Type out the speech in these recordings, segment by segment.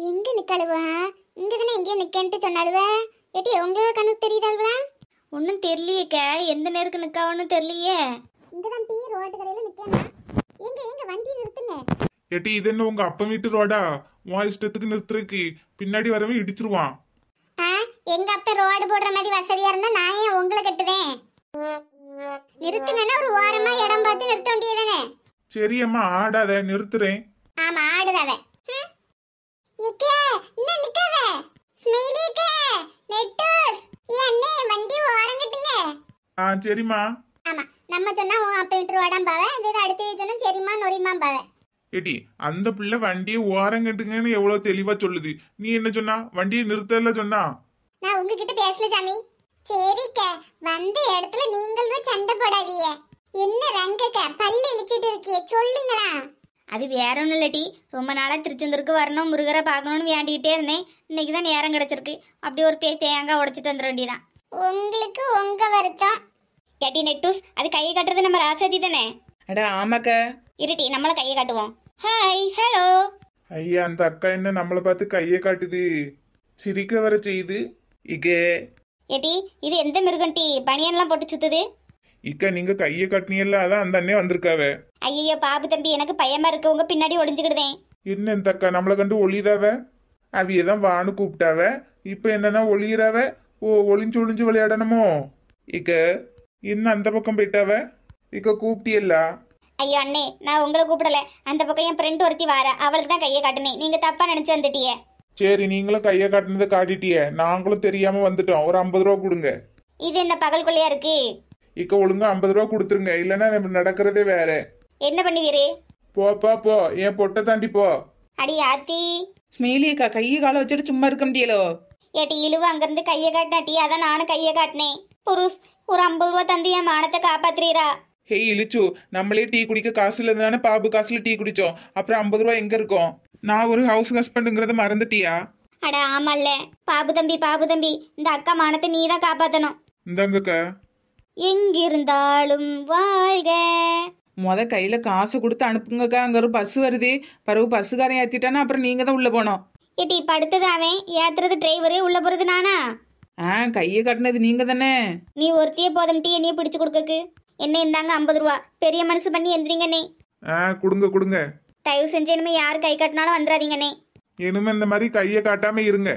எங்க நிக்கழுவா? இங்க தானே எங்கே நிக்கன்ட்டு சொன்னாலுவ. ஏட்டி உங்களுக்கு கணக்கு தெரியுதாளுவா? ஒன்றும் தெரியலையேக்க, எந்த நேருக்கு நிற்காவன்னு தெரியலையே. இங்க தான் டீ ரோட்டு கடையில நிக்கேனா. எங்க வண்டி நிறுத்துங்க. ஏட்டி இது என்ன உங்க அப்பா வீட்டு ரோடா? உன் இஷ்டத்துக்கு நிறுத்துறதுக்கு பின்னாடி வரவே இடிச்சிருவான். எங்க அப்பா ரோடு போடுற மாதிரி வசதியா இருந்தா நான் ஏன் உங்களை கட்டுவேன்? நிறுத்துங்கன்னா ஒரு ஓரமா இடம் பார்த்து நிறுத்த வேண்டியதானே. சரி அம்மா ஆடாத, நிறுத்துறேன். ஆமா ஆடுதாவ. இக்கே என்ன நிக்காவ? ஸ்மைலிக்கே நெட்டூஸ் ஏன்னே வண்டி ஓரங்கட்டுங்க. சரிம்மா. ஆமா நம்ம சொன்னா உன் அப்பா வீட்டு ரோடாம் பாவ, இந்த அடுத்து சொன்னா சரிம்மா நொரிமா பாவ. ஏட்டி அந்த பிள்ளை வண்டியை ஓரம் கட்டுங்கன்னு எவ்வளவு தெளிவா சொல்லுது. நீ என்ன சொன்னா? வண்டியை நிறுத்தல சொன்னா. நான் உங்ககிட்ட பேசல சாமி. சரிக்க வந்த இடத்துல நீங்களும் சண்டை போடாதீங்க. என்ன ரங்கக்க பல்லு இழிச்சிட்டு இருக்கியே சொல்லுங்களா? அது வேற ஒன்றும் இல்லட்டி, ரொம்ப நாளாக திருச்செந்தூருக்கு வரணும், முருகரை பார்க்கணும்னு வேண்டிக்கிட்டே இருந்தேன். இன்னைக்கு தான் நேரம் கிடச்சிருக்கு. அப்படி ஒரு தேங்காய் உடைச்சிட்டு வந்துட வேண்டியதான். உங்களுக்கு உங்க வருத்தம். ஏட்டி நெட்டூஸ், அது கையை காட்டுறது நம்ம ராசாதி தானே? அடா ஆமாக்க. இருட்டி நம்மள கையை காட்டுவோம். Hi hello. ஐயா அந்த அக்கா என்ன நம்மளை பார்த்து கையை காட்டுது, சிரிக்க வர செய்யுது. இக்கே ஏட்டி இது எந்த மிருகம் டீ? பனியன்லாம் போட்டு சுத்துது. இக்கா நீங்க கையை காட்டினீல்ல, அதான் அந்த அண்ணே வந்திருக்காவ. ஐயோ பாபு தம்பி, எனக்கு பயமா இருக்கு. உங்க பின்னாடி ஒளிஞ்சுக்கிடுதேன். என்ன இந்த அக்கா நம்மளை கண்டு ஒளிதாவ? அவியதான் வான்னு கூப்பிட்டாவ, இப்ப என்னன்னா ஒளியிறாவ. ஒளிஞ்சு ஒளிஞ்சு விளையாடணுமோ? இக்க என்ன அந்த பக்கம் போயிட்டாவ? இக்க கூப்பிட்டியல்ல? ஐயோ அண்ணே, நான் உங்களை கூப்பிடல. அந்த பக்கம் என் ஃப்ரெண்ட் ஒருத்தி வார, அவளுக்கு தான் கையை காட்டுனேன். நீங்க தப்பா நினைச்சு வந்துட்டியே. சரி நீங்களும் கையை காட்டினதை காட்டிட்டிய, நாங்களும் தெரியாம வந்துட்டோம். ஒரு 50 ரூபா கொடுங்க. இது என்ன பகல் கொள்ளையா இருக்கு? இக்க ஒழுங்கா 50 ரூபா கொடுத்துருங்க, இல்லைன்னா நம்ம நடக்கிறதே வேற. என்ன பண்ணுவீரு? போப்பா போ, என் பொட்டை தாண்டி போ. அடி ஆத்தி. ஸ்மெயிலியக்கா கையை காலை வச்சுட்டு சும்மா இருக்க முடியலோ. ஏட்டி இழுவு அங்கிருந்து கையை காட்டினாட்டி, அதான் நானும் கையை காட்டினேன். புருஷ் ஒரு 50 ரூபா தந்து என் மானத்தை காப்பாத்துறீரா? ஹே இழிச்சு, நம்மளே டீ குடிக்க காசு இல்லை தானே பாபு காசுல டீ குடிச்சோம். அப்புறம் 50 ரூபா எங்க இருக்கும்? நான் ஒரு ஹவுஸ் ஹஸ்பண்டுங்கிறத மறந்துட்டியா? அட ஆமல்ல பாபு தம்பி, பாபு தம்பி, இந்த அக்கா மானத்தை நீ தான் காப்பாத்தணும். இந்தாங்கக்கா. எங்கிருந்தாலும் வாழ்க. கையில காசு கொடுத்து அனுப்புங்கக்கா, அங்க ஒரு பஸ் வருது. பிறகு பஸ்ஸுக்காரன் ஏத்திட்டானா அப்புறம் நீங்க தான் உள்ள போனோம். ஏட்டி படுத்தது அவன், ஏத்துறது டிரைவரு, உள்ள போறது நானா? கையை காட்டினது நீங்க தானே. நீ ஒருத்தியே போதும் டீ என்னையே பிடிச்சு கொடுக்கக்கு. என்ன இந்தாங்க 50 ரூபா, பெரிய மனசு பண்ணி எந்திரிங்கண்ணே. கொடுங்க கொடுங்க. தயவு செஞ்சு இனிமே யாரு கை காட்டினாலும் வந்துடாதீங்கண்ணே. இனிமே இந்த மாதிரி கையை காட்டாம இருங்க.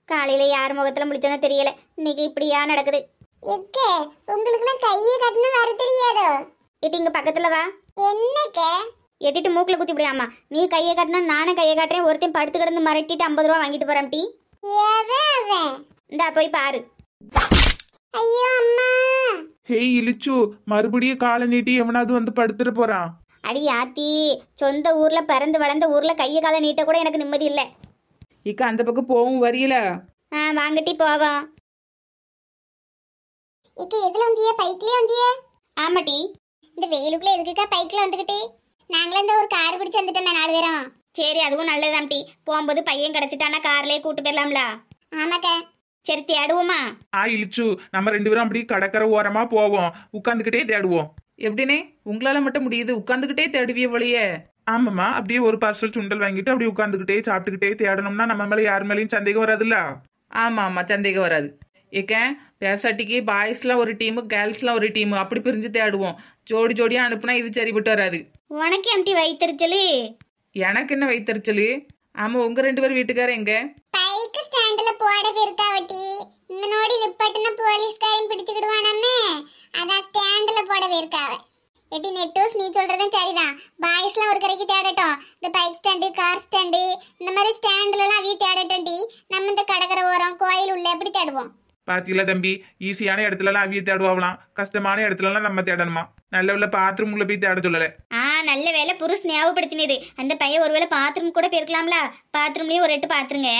காலையில யார் முகத்துல முடிச்சோன்னு தெரியல, இன்னைக்கு இப்படியா நடக்குது. எக்கே உங்களுக்குலாம் கையை கட்டினா வர தெரியாதோ? ஏட்டி இங்க பக்கத்துல வா. என்னக்கே? எட்டிட்டு மூக்குல குத்தி விடாமா. நீ கையை காட்டினா நானும் கையை காட்டுறேன். ஒருத்தையும் படுத்து கிடந்து மிரட்டிட்டு 50 ரூபா வாங்கிட்டு போறான் டீ. அவன் இந்தா போய் பாரு. ஐயோ அம்மா. ஹே இழிச்சு, மறுபடியும் காலை நீட்டி எவனாவது வந்து படுத்துட்டு போறான். அடி ஆத்தி, சொந்த ஊர்ல பிறந்து வளர்ந்த ஊர்ல கையை காலை நீட்ட கூட எனக்கு நிம்மதி இல்லை. இக்கா அந்த பக்கம் போவும் வரியல. வாங்கட்டி போவோம். இக்க எதுல வந்தியே? பைக்லயே வந்தியே? ஆமாட்டி. இந்த வெயிலுக்குள்ள எதுக்குக்கா பைக்ல வந்துகிட்டு? நாங்களே இந்த ஒரு கார் பிடிச்சு வந்துட்டோமே 4 பேரும். சரி அதுவும் நல்லதாம் டி. போகும்போது பையன் கிடைச்சிட்டானா கார்லயே கூட்டு போயிடலாம்ல. ஆமாக்கா. சரி தேடுவோமா? இழிச்சு, நம்ம 2 பேரும் அப்படி கடற்கரை ஓரமா போவோம், உட்காந்துக்கிட்டே தேடுவோம். எப்படினே உங்களால மட்டும் முடியுது? உட்காந்துக்கிட்டே தேடுவிய போலயே. ஆமாம்மா, அப்படியே ஒரு பார்சல் சுண்டல் வாங்கிட்டு அப்படியே உட்காந்துக்கிட்டே சாப்பிட்டுக்கிட்டே தேடணும்னா நம்ம மேல யார் மேலேயும் சந்தேகம் வராதுல்ல. ஆமா ஆமா, சந்தேகம் வராது. ஏக்கேன் பேசாட்டிக்கு பாய்ஸ்லாம் ஒரு டீமு, கேர்ள்ஸ்லாம் ஒரு டீமு, அப்படி பிரிஞ்சு தேடுவோம். ஜோடி ஜோடியா அனுப்புனா இது சரிபட்டு வராது. உனக்கு எம்டி வயிற்றுச்சலு? எனக்கு என்ன வயிற்றுச்சலு? ஆமா, உங்க 2 பேர் வீட்டுக்காரன் எங்க? பைக் ஸ்டாண்ட்ல போட போயிருக்காவட்டி. இந்த நோடி நிப்பட்டுன போலீஸ்காரன் பிடிச்சுக்கிடுவானே, அதான் ஸ்டாண்ட்ல போட போயிருக்காவ. எட்டி நெட்டூஸ், நீ சொல்றதும் சரிதான். பாய்ஸ்லாம் ஒரு கரைக்கு தேடட்டும். இந்த பைக் ஸ்டாண்டு, கார் ஸ்டாண்டு, இந்த மாதிரி ஸ்டாண்ட்லாம் அவைய தேடட்டும் டி. நம்ம இந்த கடற்கரை ஓரம் கோயில் உள்ள எப்படி தேடுவோம்? பாத்தீங்களா தம்பி, ஈஸியான இடத்துலலாம் அவிய தேடுவாங்களாம், கஷ்டமான இடத்துலலாம் நம்ம தேடணுமா. நல்ல உள்ள பாத்ரூம் உள்ள போய் தேட சொல்லல. நல்ல வேலை புருஷ் ஞாபகப்படுத்தினது. அந்த பையன் ஒருவேளை பாத்ரூம் கூட போயிருக்கலாம்ல. பாத்ரூம்லயும் ஒரு எட்டு பாத்துருங்க.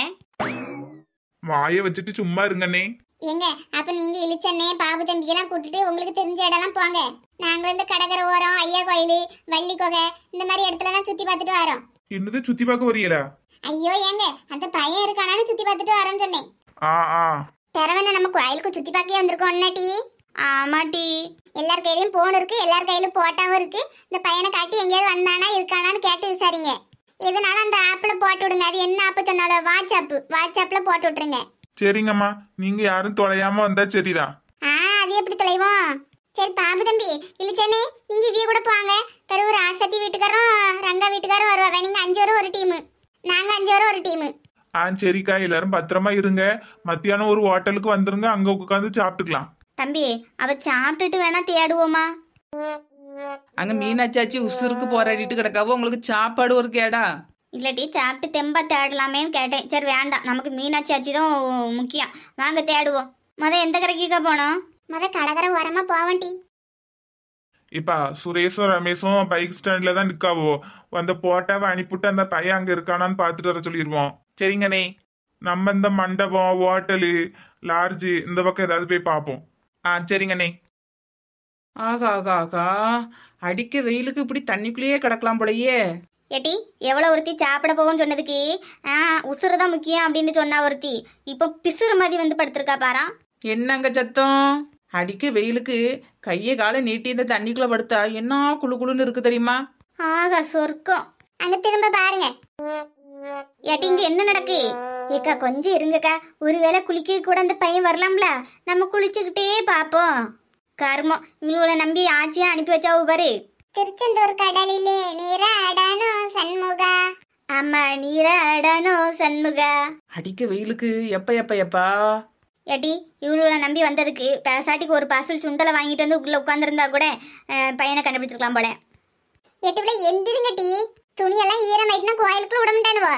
வாயை வச்சுட்டு சும்மா இருங்கண்ணே. எங்க அப்ப நீங்க இழிச்சண்ணே பாபு தம்பிக்கெல்லாம் கூட்டிட்டு உங்களுக்கு தெரிஞ்ச இடம்லாம் போங்க. நாங்களும் இந்த கடற்கரை ஓரம், ஐயா கோயில், வள்ளி கொகை, இந்த மாதிரி இடத்துலலாம் சுத்தி பார்த்துட்டு வரோம். இன்னது சுத்தி பார்க்க வரீங்களா? ஐயோ ஏங்க, அந்த பையன் இருக்கானாலும் சுத்தி பார்த்துட்டு வரோம்னு சொன்னேன். தரவன நம்ம கோயிலுக்கு சுத்தி பார்க்க வந்திருக்கோம் டி. ஆமா டி. எல்லார் கையிலயும் போன் இருக்கு, எல்லார் கையிலும் போட்டாவும் இருக்கு. இந்த பையனை காட்டி எங்கேயாவது வந்தானா இருக்கானான்னு கேட்டு விசாரிங்க. எதனால அந்த ஆப்ல போட்டு விடுங்க. அது என்ன ஆப் சொன்னாலும் வாட்ஸ்அப்ல போட்டு விட்டுருங்க. சரிங்கம்மா, நீங்க யாரும் தொலையாம வந்தா சரிதான். அது எப்படி தொலைவோம்? சரி பாபு தம்பி இல்லச்சனே, நீங்க இவிய கூட போங்க. பிறகு ஒரு ஆசத்தி வீட்டுக்காரரும் ரங்கா வீட்டுக்காரரும் வருவாங்க. நீங்க 5 பேரும் ஒரு டீம், நாங்க 5 பேரும் ஒரு டீம். சரிக்கா, எல்லாரும் பத்திரமா இருங்க. மத்தியானம் ஒரு ஹோட்டலுக்கு வந்துருங்க, அங்க உட்காந்து சாப்பிட்டுக்கலாம். தம்பி அவ சாப்பிட்டுட்டு வேணா தேடுவோமா? அங்க மீனாட்சாச்சி உசுருக்கு போராடிட்டு கிடக்காவோ, உங்களுக்கு சாப்பாடு ஒரு கேடா? இல்லாட்டி சாப்பிட்டு தெம்பா தேடலாமேன்னு கேட்டேன். சரி வேண்டாம், நமக்கு மீனாட்சி ஆச்சி தான் முக்கியம். வாங்க தேடுவோம். எந்த கடைக்குக்கா போனோம்? கடற்கரை ஓரமா போவண்டி. இப்ப சுரேஷும் ரமேஷும் பைக் ஸ்டாண்ட்ல தான் நிக்காவோ. அந்த போட்டாவை அனுப்பிவிட்டு அந்த பையன் அங்க இருக்கானான்னு பாத்துட்டு வர சொல்லிடுவோம். சரிங்கண்ணே, நம்ம இந்த மண்டபம், ஹோட்டலு, லார்ஜ் இந்த பக்கம் ஏதாவது போய் பார்ப்போம். சரிங்கண்ணே. ஆகா ஆகா ஆகா, அடிக்க வெயிலுக்கு இப்படி தண்ணிக்குள்ளேயே கிடக்கலாம் போலயே. ஏட்டி எவ்வளோ ஒருத்தி சாப்பிட போகும்னு சொன்னதுக்கு உசுறு தான் முக்கியம் அப்படின்னு சொன்னா ஒருத்தி இப்போ பிசுறு மாதிரி வந்து படுத்திருக்கா பாரா. என்னங்க சத்தம்? அடிக்க வெயிலுக்கு கையை காலை நீட்டி இந்த தண்ணிக்குள்ள படுத்தா என்ன குளு குளுன்னு இருக்கு தெரியுமா? ஆகா சொர்க்கம். அங்க திரும்ப பாருங்க. ஏட்டி இங்க என்ன நடக்கு? ஏக்கா கொஞ்சம் இருங்கக்கா, ஒருவேளை குளிக்க கூட அந்த பையன் வரலாம்ல, நம்ம குளிச்சுக்கிட்டே பாப்போம். கர்மம், இவளோட நம்பி ஆச்சியா அனுப்பி வச்சாவு பாரு. திருச்செந்தூர் கடலிலே நீராடனோ சண்முகா. ஆமா, நீராடனோ சண்முகா. அடிக்க வெயிலுக்கு எப்பா ஏட்டி இவளோட நம்பி வந்ததுக்கு பேசாட்டிக்கு ஒரு பார்சல் சுண்டலை வாங்கிட்டு வந்து உள்ள உட்காந்துருந்தா கூட பையனை கண்டுபிடிச்சிருக்கலாம் போல. எட்டுல எந்திருங்க டி, துணியெல்லாம் ஈரமாயிட்டுனா கோயிலுக்குள்ள விட மாட்டானுவோ.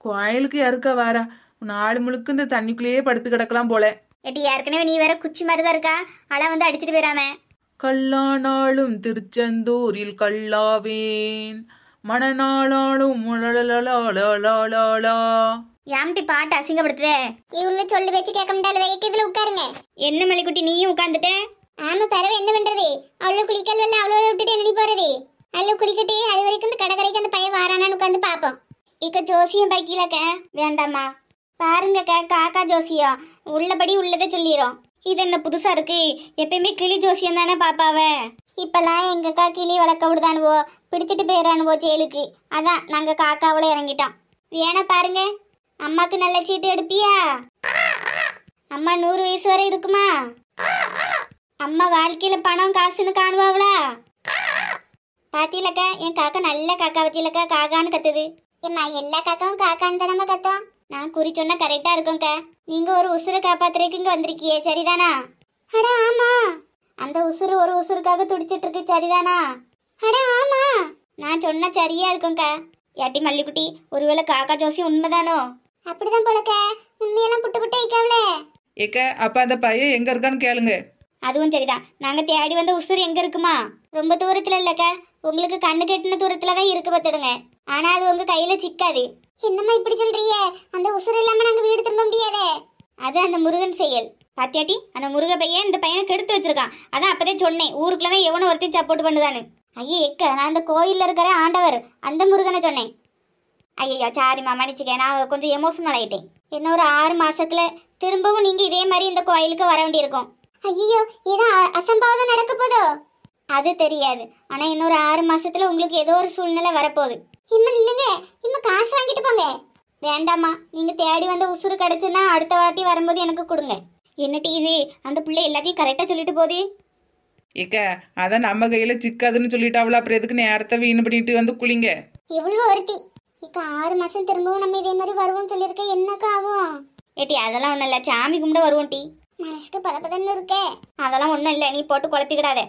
கோயிலுக்கு யாருக்கா வாரா? நாலு முழுக்க இந்த தண்ணிக்குள்ளேயே படுத்து கிடக்கலாம் போல. ஏட்டி ஏற்கனவே நீ வேற குச்சி மாதிரி தான் இருக்கா, அழ வந்து அடிச்சிட்டு போயிடாம. கல்லானாலும் திருச்செந்தூரில் கல்லாவேன், மணநாளாலும் யாம்டி பாட்டு அசிங்கப்படுத்துதே. இவளு சொல்லி வச்சு கேட்க முடியாது. வைக்கிறதுல உட்காருங்க. என்ன மலைக்குட்டி நீயும் உட்காந்துட்ட? ஆமா, பரவ என்ன பண்றது? அவ்வளவு குளிக்கல் வரல, அவ்வளவு விட்டுட்டு என்ன போறது? அவ்வளவு குளிக்கட்டு, அது வரைக்கும் இந்த கடற்கரைக்கு அந்த பையன் வாரானான்னு உட்காந்து பாப்போம். இக்க ஜோசியம் பைக்கிலக்க வேண்டாமா? பாருங்கக்கா, காக்கா ஜோசியம் உள்ளபடி உள்ளதை சொல்லிடும். இது என்ன புதுசா இருக்கு? எப்பயுமே கிளி ஜோசியம் தானே பாப்பாவ. இப்பெல்லாம் எங்கக்கா கிளி வளர்க்க விடுதானுவோ, பிடிச்சிட்டு போயிடானுவோ ஜெயிலுக்கு. அதான் நாங்க காக்காவோட இறங்கிட்டோம். வேணா பாருங்க, அம்மாக்கு நல்ல சீட்டு எடுப்பியா? அம்மா 100 வயசு வரை இருக்குமா? அம்மா வாழ்க்கையில பணம் காசுன்னு காணுவாங்களா? பாத்தீலக்கா, என் காக்கா நல்ல காக்கா வத்திலக்கா, காக்கான்னு கத்துது. ஏம்மா, எல்லா காக்காவும் காக்கான்னு தானம்மா கத்தோம். நான் குறி சொன்னா கரெக்டா இருக்கும்க்கா. நீங்க ஒரு உசுரை காப்பாத்துறதுக்கு இங்க வந்திருக்கியே, சரிதானா? அட ஆமா. அந்த உசுறு ஒரு உசுருக்காக துடிச்சிட்டு இருக்கு, சரிதானா? அட ஆமா. நான் சொன்னா சரியா இருக்கும்க்கா. ஏட்டி மல்லிக்குட்டி, ஒருவேளை காக்கா ஜோசி உண்மைதானோ? அப்படிதான் போலக்க, உண்மையெல்லாம் புட்டு புட்டு வைக்கவல. ஏக்க, அப்ப அந்த பையன் எங்க இருக்கான்னு கேளுங்க. அதுவும் சரிதான். நாங்க தேடி வந்த உசுறு எங்க இருக்குமா? ரொம்ப தூரத்துல இல்லக்கா, உங்களுக்கு கண்ணு கெட்டின தூரத்துல தான் இருக்கு பார்த்துடுங்க. ஆனா அது உங்க கையில சிக்காது. என்னம்மா இப்படி சொல்றீங்க? அந்த உசுறு இல்லாம நாங்க வீடு திரும்ப முடியாதே. அது அந்த முருகன் செயல். பாத்தியாட்டி, அந்த முருக பையன் இந்த பையனை கெடுத்து வச்சிருக்கான். அதான் அப்பதே சொன்னேன், ஊருக்குள்ளதான் எவனோ ஒருத்தையும் சப்போர்ட் பண்ணுதான்னு. ஐயே எக்க, நான் அந்த கோயில்ல இருக்கிற ஆண்டவர் அந்த முருகனை சொன்னேன். ஐயோ சாரிம்மா, மன்னிச்சுக்க, நான் கொஞ்சம் எமோஷனல் ஆயிட்டேன். இன்னும் ஒரு 6 மாசத்துல திரும்பவும் நீங்க இதே மாதிரி இந்த கோயிலுக்கு வர வேண்டியிருக்கும். ஐயோ, ஏதோ அசம்பாவிதம் நடக்க போதோ? அது தெரியாது, ஆனா இன்னொரு 6 மாசத்துல உங்களுக்கு ஏதோ ஒரு சூழ்நிலை வரப்போகுது. இம்மன் இல்லைங்க, இம்ம காசு வாங்கிட்டு போங்க. வேண்டாமா, நீங்க தேடி வந்த உசுறு கிடைச்சுன்னா அடுத்த வாட்டி வரும்போது எனக்கு கொடுங்க. என்னட்டி இது, அந்த பிள்ளை எல்லாத்தையும் கரெக்டா சொல்லிட்டு போகுது. ஏக்க, அதான் நம்ம கையில சிக்காதுன்னு சொல்லிட்டாவளா, அப்புறம் எதுக்கு நேரத்தை வீணு பண்ணிட்டு வந்து குளிங்க. இவ்வளவு ஒருத்தி இக்க 6 மாசம் திரும்பவும் நம்ம இதே மாதிரி வருவோம்னு சொல்லியிருக்க, என்னக்கா ஆகும்? ஏட்டி அதெல்லாம் ஒண்ணும் இல்ல, சாமி கும்பிட வருவோம் டி. மனசுக்கு பதப்பதன்னு இருக்கே. அதெல்லாம் ஒண்ணும் இல்ல, நீ போட்டு குழப்பிக்கிடாத.